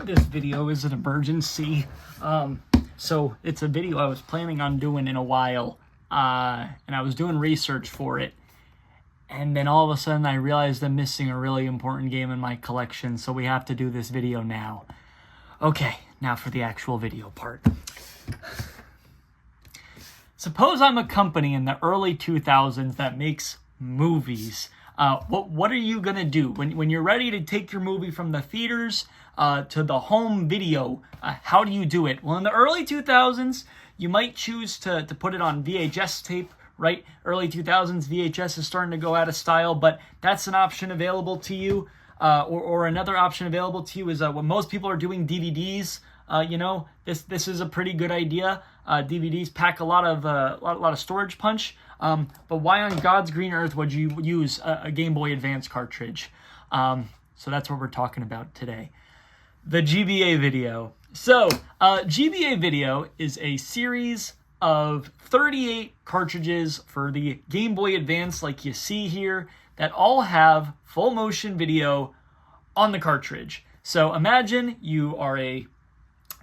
this video is an emergency. So it's a video I was planning on doing in a while, and I was doing research for it. And then all of a sudden I realized I'm missing a really important game in my collection, so we have to do this video now. Okay, now for the actual video part. Suppose I'm a company in the early 2000s that makes movies. What are you going to do? When you're ready to take your movie from the theaters to the home video, how do you do it? Well, in the early 2000s, you might choose to put it on VHS tape, right? Early 2000s, VHS is starting to go out of style, but that's an option available to you. Or another option available to you is what most people are doing, DVDs. This is a pretty good idea. DVDs pack a lot of storage punch. But why on God's green earth would you use a Game Boy Advance cartridge? So that's what we're talking about today. The GBA video. So GBA video is a series of 38 cartridges for the Game Boy Advance, like you see here, that all have full motion video on the cartridge. So imagine you are a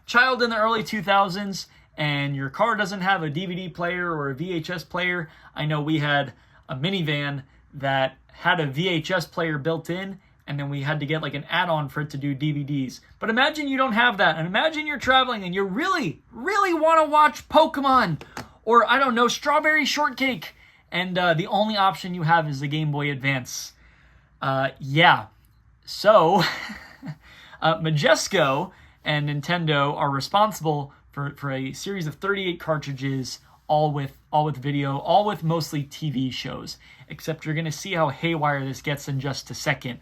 child in the early 2000s and your car doesn't have a DVD player or a VHS player. I know we had a minivan that had a VHS player built in, and then we had to get like an add-on for it to do DVDs. But imagine you don't have that, and imagine you're traveling and you really, really want to watch Pokemon or, I don't know, Strawberry Shortcake, and the only option you have is the Game Boy Advance. So Majesco and Nintendo are responsible for a series of 38 cartridges, all with video, all with mostly TV shows, except you're going to see how haywire this gets in just a second.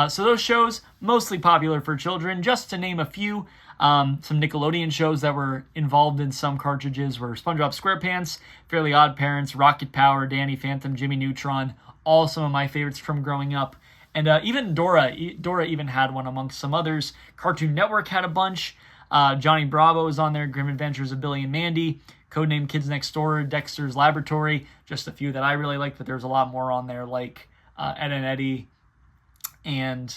So those shows, mostly popular for children, just to name a few. Some Nickelodeon shows that were involved in some cartridges were SpongeBob SquarePants, Fairly Odd Parents, Rocket Power, Danny Phantom, Jimmy Neutron, all some of my favorites from growing up. And even Dora even had one amongst some others. Cartoon Network had a bunch. Johnny Bravo is on there, Grim Adventures of Billy and Mandy, Codename Kids Next Door, Dexter's Laboratory, just a few that I really liked, but there's a lot more on there, like Ed and Eddie, and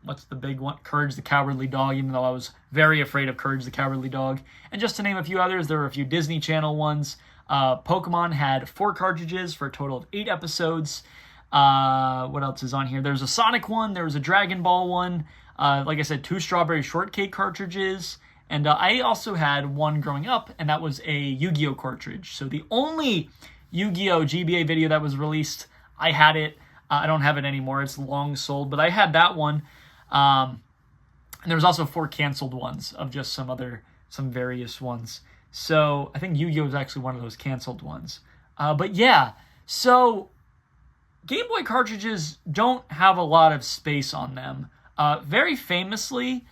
what's the big one? Courage the Cowardly Dog, even though I was very afraid of Courage the Cowardly Dog. And just to name a few others, there were a few Disney Channel ones. Pokemon had 4 cartridges for a total of 8 episodes. What else is on here? There's a Sonic one, there was a Dragon Ball one, like I said, 2 Strawberry Shortcake cartridges, and I also had one growing up, and that was a Yu-Gi-Oh cartridge. So the only Yu-Gi-Oh GBA video that was released, I had it. I don't have it anymore, it's long sold, but I had that one. And there was also 4 canceled ones of just some various ones. So I think Yu-Gi-Oh is actually one of those canceled ones. But yeah, so Game Boy cartridges don't have a lot of space on them. Very famously,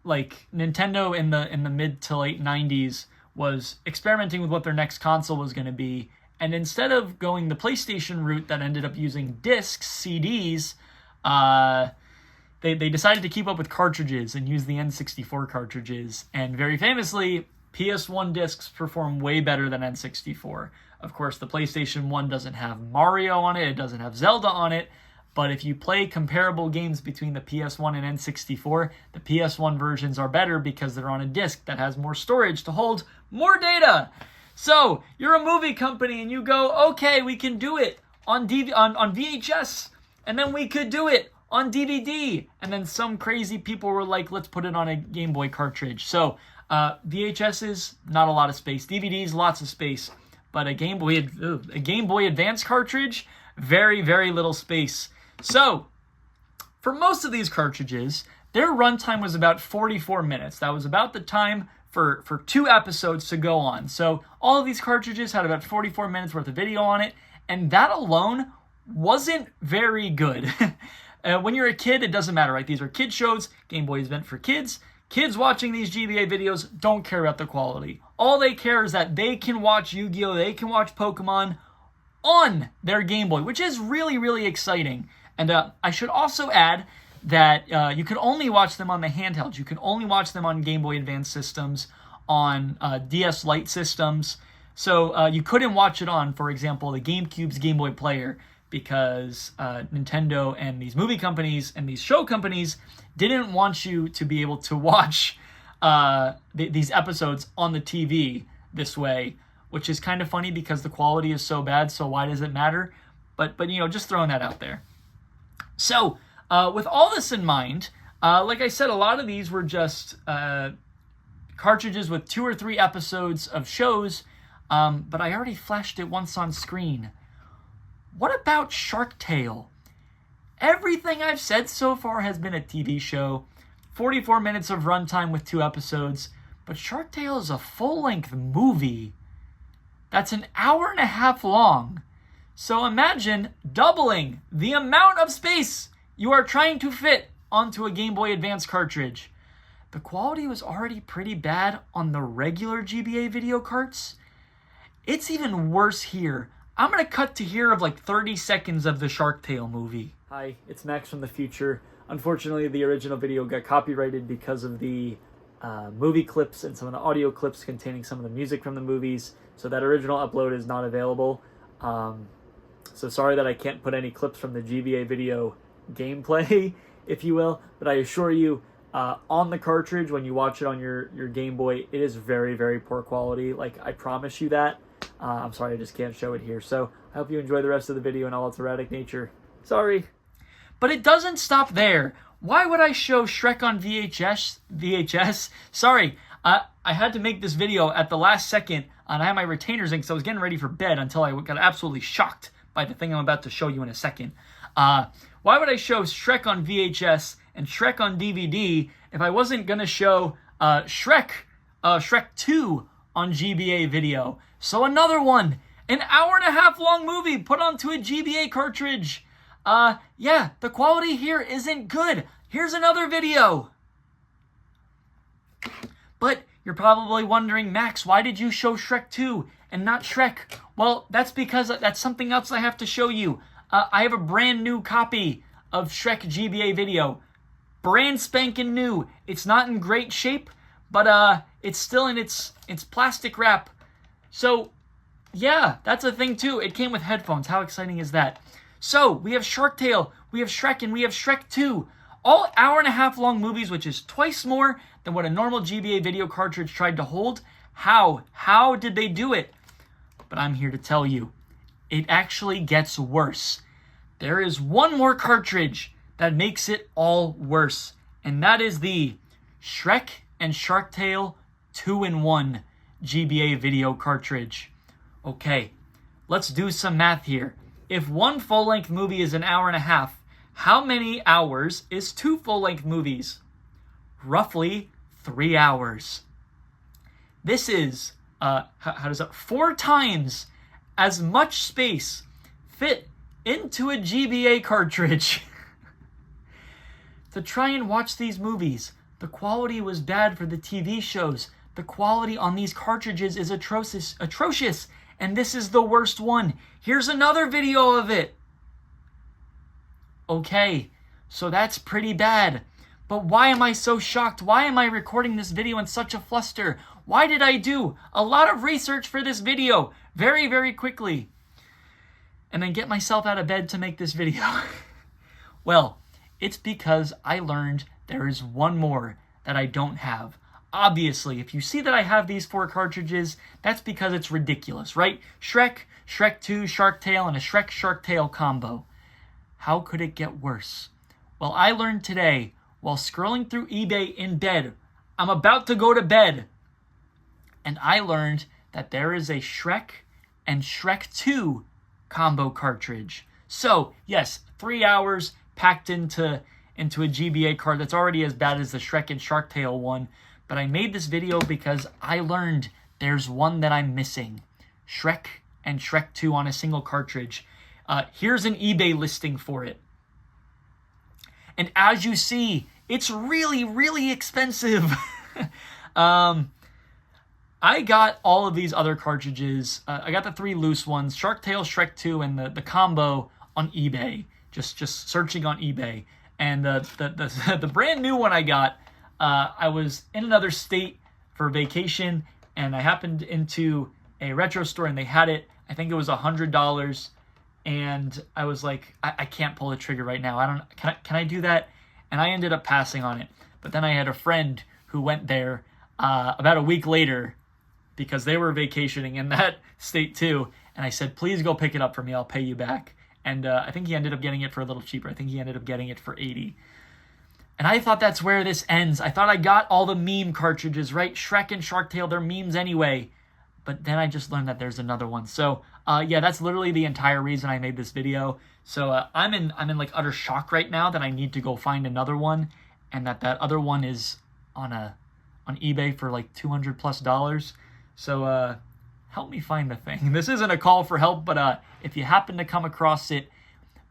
like Nintendo in the mid to late 90s was experimenting with what their next console was going to be, and instead of going the PlayStation route that ended up using discs, CDs, they decided to keep up with cartridges and use the N64 cartridges, and very famously, PS1 discs perform way better than N64. Of course, the PlayStation 1 doesn't have Mario on it, it doesn't have Zelda on it, but if you play comparable games between the PS1 and N64, the PS1 versions are better because they're on a disc that has more storage to hold more data. So, you're a movie company and you go, okay, we can do it on VHS, and then we could do it on DVD, and then some crazy people were like, let's put it on a Game Boy cartridge. So, VHSs, not a lot of space. DVDs, lots of space. But a Game Boy Advance cartridge, very, very little space. So, for most of these cartridges, their runtime was about 44 minutes. That was about the time for 2 episodes to go on. So, all of these cartridges had about 44 minutes worth of video on it, and that alone wasn't very good. When you're a kid, it doesn't matter, right? These are kid shows. Game Boy is meant for kids. Kids watching these GBA videos don't care about the quality. All they care is that they can watch Yu-Gi-Oh!, they can watch Pokemon on their Game Boy, which is really, really exciting. And I should also add that you can only watch them on the handhelds. You can only watch them on Game Boy Advance systems, on DS Lite systems. So you couldn't watch it on, for example, the GameCube's Game Boy Player. because Nintendo and these movie companies and these show companies didn't want you to be able to watch these episodes on the TV this way, which is kind of funny because the quality is so bad, so why does it matter? But just throwing that out there. So, with all this in mind, like I said, a lot of these were just cartridges with 2 or 3 episodes of shows, but I already flashed it once on screen. What about Shark Tale? Everything I've said so far has been a TV show, 44 minutes of runtime with 2 episodes, but Shark Tale is a full-length movie that's an hour and a half long. So imagine doubling the amount of space you are trying to fit onto a Game Boy Advance cartridge. The quality was already pretty bad on the regular GBA video carts. It's even worse here. I'm going to cut to here of like 30 seconds of the Shark Tale movie. Hi, it's Max from the future. Unfortunately, the original video got copyrighted because of the movie clips and some of the audio clips containing some of the music from the movies. So that original upload is not available. So sorry that I can't put any clips from the GBA video gameplay, if you will. But I assure you, on the cartridge, when you watch it on your Game Boy, it is very, very poor quality. Like, I promise you that. I'm sorry, I just can't show it here. So I hope you enjoy the rest of the video in all its erratic nature. Sorry. But it doesn't stop there. Why would I show Shrek on VHS? Sorry, I had to make this video at the last second, and I had my retainers in because I was getting ready for bed until I got absolutely shocked by the thing I'm about to show you in a second. Why would I show Shrek on VHS and Shrek on DVD if I wasn't going to show Shrek 2 on GBA video? So another one, an hour and a half long movie put onto a GBA cartridge. Yeah, the quality here isn't good. Here's another video. But you're probably wondering, Max, why did you show Shrek 2 and not Shrek? Well, that's because that's something else I have to show you. I have a brand new copy of Shrek GBA video. Brand spanking new. It's not in great shape, but it's still in its plastic wrap. So, yeah, that's a thing too. It came with headphones. How exciting is that? So, we have Shark Tale, we have Shrek, and we have Shrek 2. All hour and a half long movies, which is twice more than what a normal GBA video cartridge tried to hold. How? How did they do it? But I'm here to tell you, it actually gets worse. There is one more cartridge that makes it all worse, and that is the Shrek and Shark Tale 2-in-1 GBA video cartridge. Okay, let's do some math here. If one full-length movie is an hour and a half, how many hours is 2 full-length movies? Roughly 3 hours. This is, 4 times as much space fit into a GBA cartridge. To try and watch these movies, the quality was bad for the TV shows. The quality on these cartridges is atrocious, and this is the worst one. Here's another video of it. Okay, so that's pretty bad. But why am I so shocked? Why am I recording this video in such a fluster? Why did I do a lot of research for this video very, very quickly and then get myself out of bed to make this video? Well, it's because I learned there is one more that I don't have. Obviously, if you see that I have these 4 cartridges, that's because it's ridiculous, right? Shrek, Shrek 2, Shark Tale, and a Shrek Shark Tale combo. How could it get worse? Well, I learned today while scrolling through eBay in bed. I'm about to go to bed. And I learned that there is a Shrek and Shrek 2 combo cartridge. So, yes, 3 hours packed into a GBA card that's already as bad as the Shrek and Shark Tale one. But I made this video because I learned there's one that I'm missing. Shrek and Shrek 2 on a single cartridge. Here's an eBay listing for it. And as you see, it's really, really expensive. I got all of these other cartridges. I got the 3 loose ones, Shark Tale, Shrek 2, and the combo on eBay. Just searching on eBay. And the brand new one I got, I was in another state for vacation, and I happened into a retro store, and they had it. I think it was $100. and I was like, I can't pull the trigger right now. I don't, can I do that? And I ended up passing on it. But then I had a friend who went there about a week later because they were vacationing in that state too. And I said, please go pick it up for me. I'll pay you back. And I think he ended up getting it for a little cheaper. I think he ended up getting it for $80. And I thought that's where this ends. I thought I got all the meme cartridges, right? Shrek and Shark Tale, they're memes anyway. But then I just learned that there's another one. So yeah, that's literally the entire reason I made this video. So I'm in like utter shock right now that I need to go find another one, and that other one is on eBay for like $200+. So help me find the thing. This isn't a call for help, but if you happen to come across it,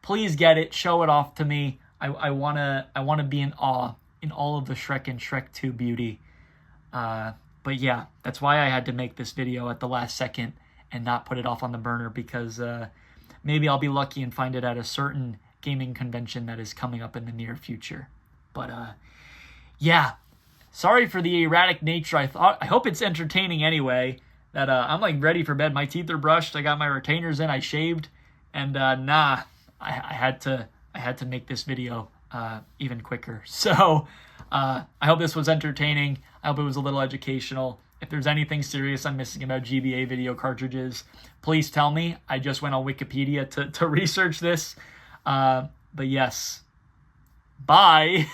please get it, show it off to me. I wanna be in awe in all of the Shrek and Shrek 2 beauty. But yeah, that's why I had to make this video at the last second and not put it off on the burner, because maybe I'll be lucky and find it at a certain gaming convention that is coming up in the near future. But yeah, sorry for the erratic nature. I hope it's entertaining anyway. That I'm like ready for bed. My teeth are brushed. I got my retainers in. I shaved, and I had to make this video even quicker. So I hope this was entertaining. I hope it was a little educational. If there's anything serious I'm missing about GBA video cartridges, please tell me. I just went on Wikipedia to research this. But yes, bye.